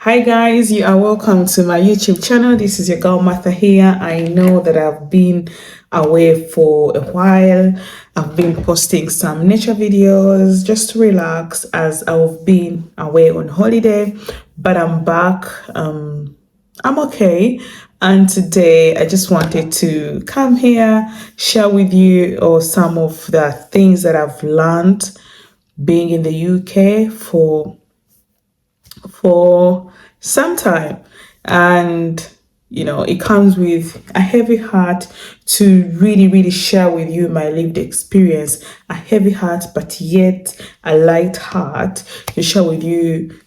Hi guys, you are welcome to my YouTube channel. This is your girl Martha here. I know that I've been away for a while. I've been posting some nature videos just to relax as I've been away on holiday, but I'm back. I'm okay. And today I just wanted to come here, share with you or some of the things that I've learned being in the UK for some time. And it comes with a heavy heart to really share with you my lived experience. A heavy heart, but yet a light heart to share with you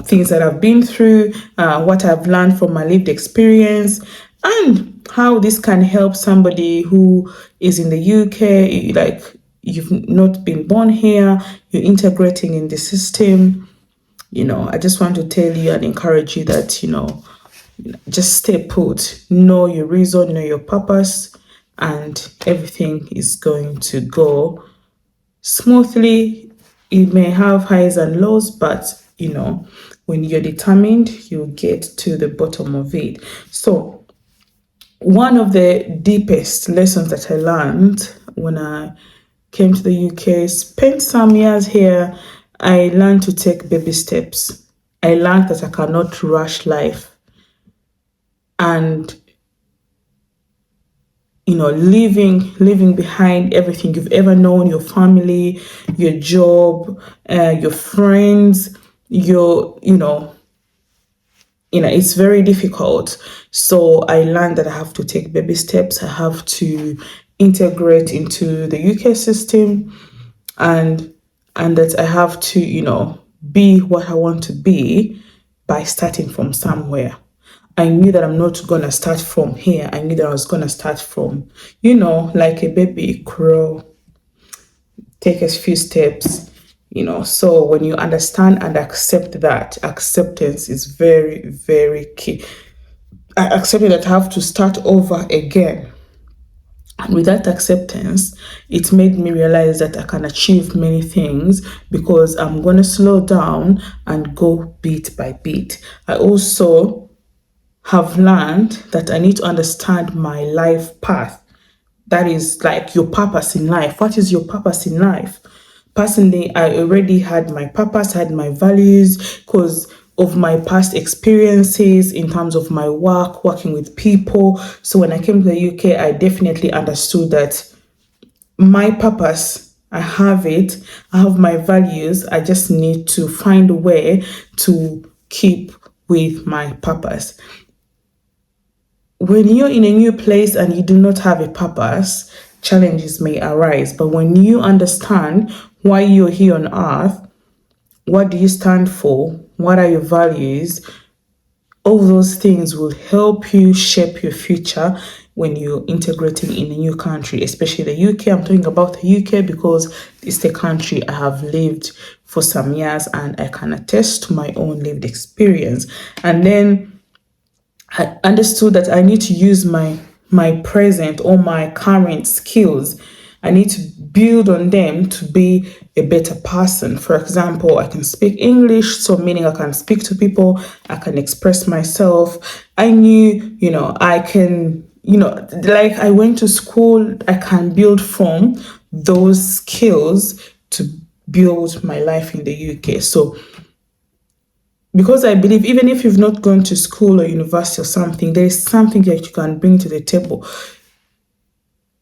things that I've been through, what I've learned from my lived experience, and how this can help somebody who is in the UK, like you've not been born here, you're integrating in the system. I just want to tell you and encourage you that, just stay put, know your reason, know your purpose, and everything is going to go smoothly. It may have highs and lows, but, when you're determined, you'll get to the bottom of it. So, one of the deepest lessons that I learned when I came to the UK, spent some years here, I learned to take baby steps. I learned that I cannot rush life. And leaving behind everything you've ever known, your family, your job, your friends, it's very difficult. So I learned that I have to take baby steps. I have to integrate into the UK system, and that I have to, be what I want to be by starting from somewhere. I knew that I'm not gonna start from here. I knew that I was gonna start from, like a baby crawl, take a few steps. So when you understand and accept that, acceptance is very, very key. I accepted that I have to start over again. And with that acceptance, it made me realize that I can achieve many things because I'm going to slow down and go bit by bit. I also have learned that I need to understand my life path. That is like your purpose in life. What is your purpose in life? Personally, I already had my purpose, had my values because of my past experiences in terms of my work, working with people. So when I came to the UK, I definitely understood that my purpose, I have it, I have my values. I just need to find a way to keep with my purpose. When you're in a new place and you do not have a purpose, challenges may arise. But when you understand why you're here on earth, what do you stand for, what are your values, all those things will help you shape your future when you're integrating in a new country, especially the UK. I'm talking about the UK because it's the country I have lived for some years and I can attest to my own lived experience. And then I understood that I need to use my present or my current skills. I need to build on them to be a better person. For example, I can speak English, so meaning I can speak to people, I can express myself. I knew, I can, like I went to school, I can build from those skills to build my life in the UK. So because I believe even if you've not gone to school or university or something, there is something that you can bring to the table.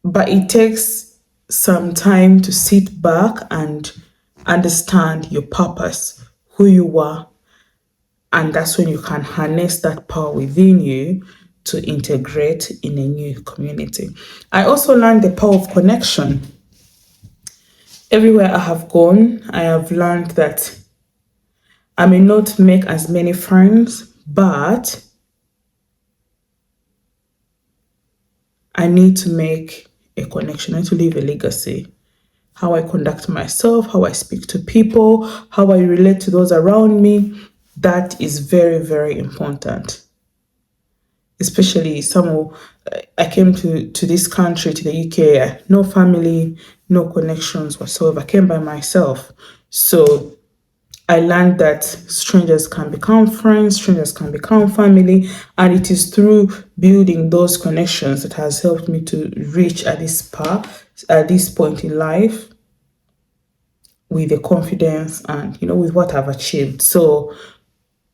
But it takes some time to sit back and understand your purpose, who you are, and that's when you can harness that power within you to integrate in a new community. I also learned the power of connection. Everywhere I have gone, I have learned that I may not make as many friends, but I need to make a connection. I need to leave a legacy. How I conduct myself, how I speak to people, how I relate to those around me, that is very, very important. Especially I came to this country, to the UK, no family, no connections whatsoever. I came by myself. So I learned that strangers can become friends, strangers can become family, and it is through building those connections that has helped me to reach at this point in life with the confidence and with what I've achieved. So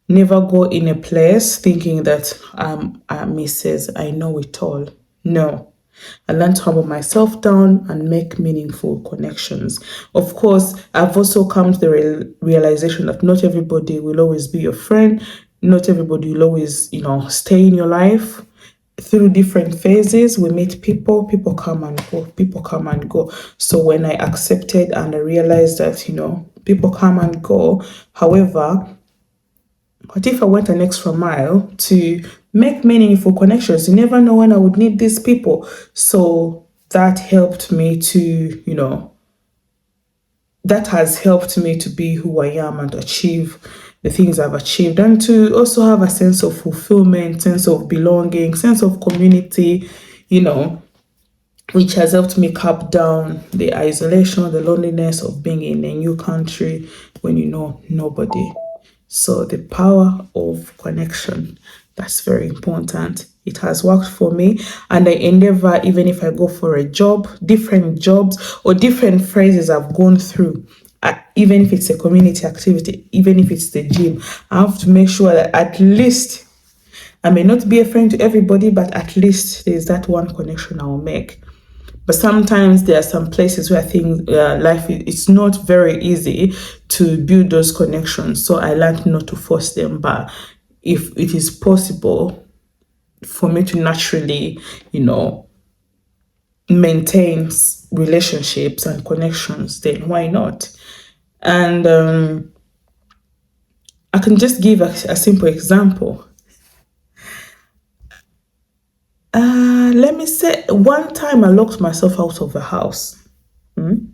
never go in a place thinking that I'm Mrs. I know it all. No. I learned to humble myself down and make meaningful connections. Of course, I've also come to the realization that not everybody will always be your friend. Not everybody will always, stay in your life. Through different phases, we meet people, people come and go, people come and go. So when I accepted and I realized that, people come and go, however, what if I went an extra mile to make meaningful connections? You never know when I would need these people. So that helped me to, that has helped me to be who I am and achieve the things I've achieved, and to also have a sense of fulfillment, sense of belonging, sense of community, you know, which has helped me cap down the isolation, the loneliness of being in a new country when you know nobody. So the power of connection, that's very important. It has worked for me, and I endeavor, even if I go for a job, different jobs or different phrases I've gone through, even if it's a community activity, even if it's the gym, I have to make sure that at least I may not be a friend to everybody, but at least there's that one connection I'll make. But sometimes there are some places where I think life it's not very easy to build those connections. So I learned not to force them. But if it is possible for me to naturally, maintain relationships and connections, then why not? And I can just give a simple example. Let me say, one time I locked myself out of the house. And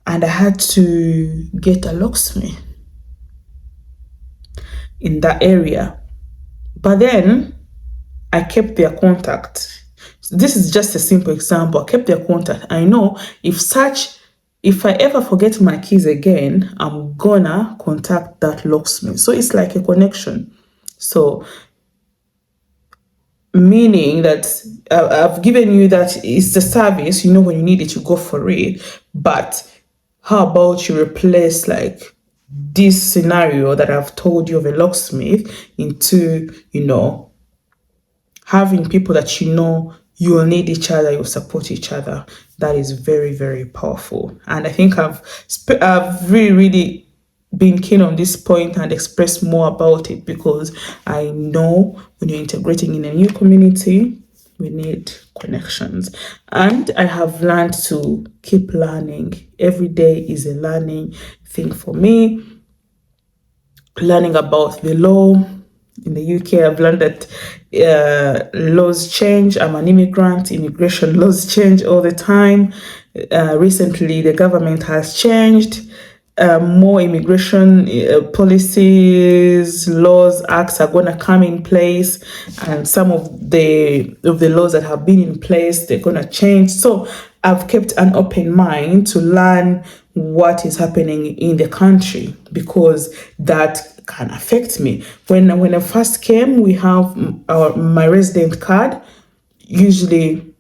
I had to get a locksmith in that area. But then I kept their contact. This is just a simple example. I kept their contact. I know if I ever forget my keys again, I'm gonna contact that locksmith. So it's like a connection. So meaning that I've given you that it's the service, when you need it, you go for it. But how about you replace like this scenario that I've told you of a locksmith into, having people that you'll need each other, you'll support each other. That is very, very powerful. And I think I've really, really been keen on this point and expressed more about it because I know when you're integrating in a new community, we need connections. And I have learned to keep learning. Every day is a learning thing for me. Learning about the law in the UK, I've learned that laws change. I'm an immigrant. Immigration laws change all the time. Recently, the government has changed. More immigration policies, laws, acts are going to come in place, and some of the laws that have been in place, they're going to change. So I've kept an open mind to learn what is happening in the country because that can affect me. When I first came, we have my resident card. Usually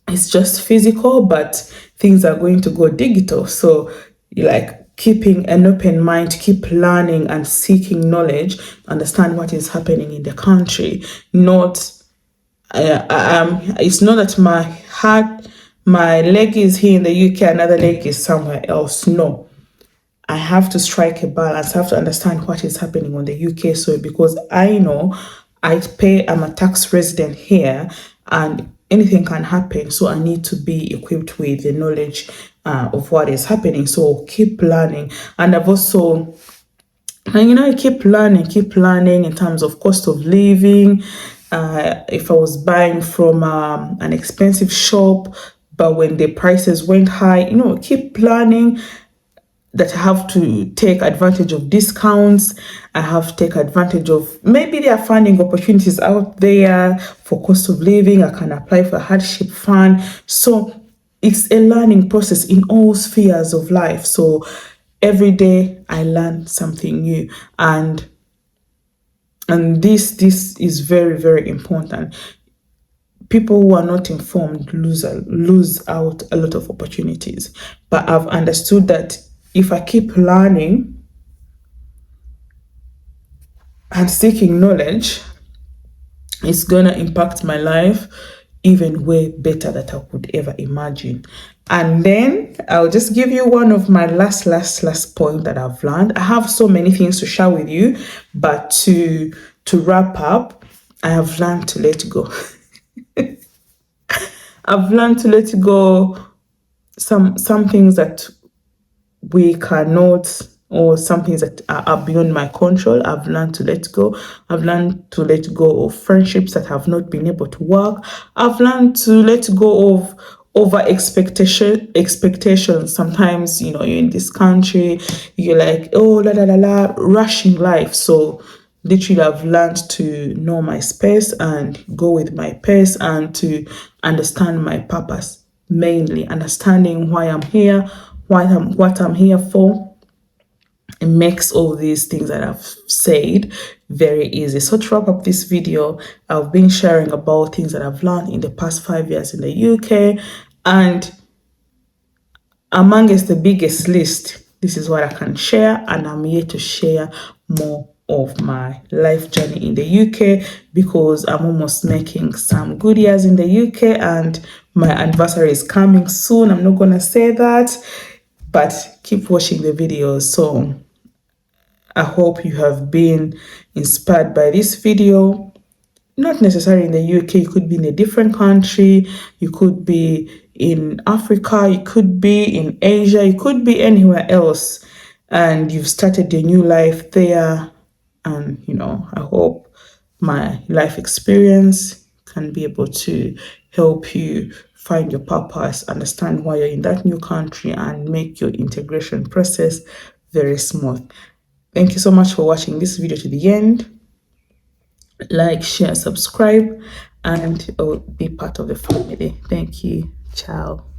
it's just physical, but things are going to go digital. So like keeping an open mind to keep learning and seeking knowledge, understand what is happening in the country. It's not that my leg is here in the UK, another leg is somewhere else. No, I have to strike a balance. I have to understand what is happening on the UK soil because I know I'm a tax resident here and anything can happen. So I need to be equipped with the knowledge of what is happening. So keep learning. And I've also, I keep learning in terms of cost of living. If I was buying from an expensive shop, but when the prices went high, keep learning that I have to take advantage of discounts. I have to take advantage of maybe there are funding opportunities out there for cost of living. I can apply for a hardship fund. So it's a learning process in all spheres of life. So every day I learn something new. And this is very, very important. People who are not informed lose out a lot of opportunities. But I've understood that if I keep learning and seeking knowledge, it's gonna impact my life even way better than I could ever imagine. And then I'll just give you one of my last point that I've learned. I have so many things to share with you, but to wrap up, I have learned to let go. I've learned to let go some things that we cannot, or some things that are beyond my control. I've learned to let go. I've learned to let go of friendships that have not been able to work. I've learned to let go of expectations. Sometimes, you're in this country, you're like, oh, la la la la, rushing life. So literally, I've learned to know my space and go with my pace, and to understand my purpose, mainly understanding why I'm here, what I'm here for. It makes all these things that I've said very easy. So to wrap up this video, I've been sharing about things that I've learned in the past 5 years in the UK, and amongst the biggest list, this is what I can share, and I'm here to share more of my life journey in the UK, because I'm almost making some good years in the UK, and my anniversary is coming soon. I'm not gonna say that, but keep watching the videos. So I hope you have been inspired by this video. Not necessarily in the UK, you could be in a different country, you could be in Africa, you could be in Asia, you could be anywhere else, and you've started a new life there. And I hope my life experience can be able to help you find your purpose, understand why you're in that new country, and make your integration process very smooth. Thank you so much for watching this video to the end. Like, share, subscribe, and be part of the family. Thank you. Ciao.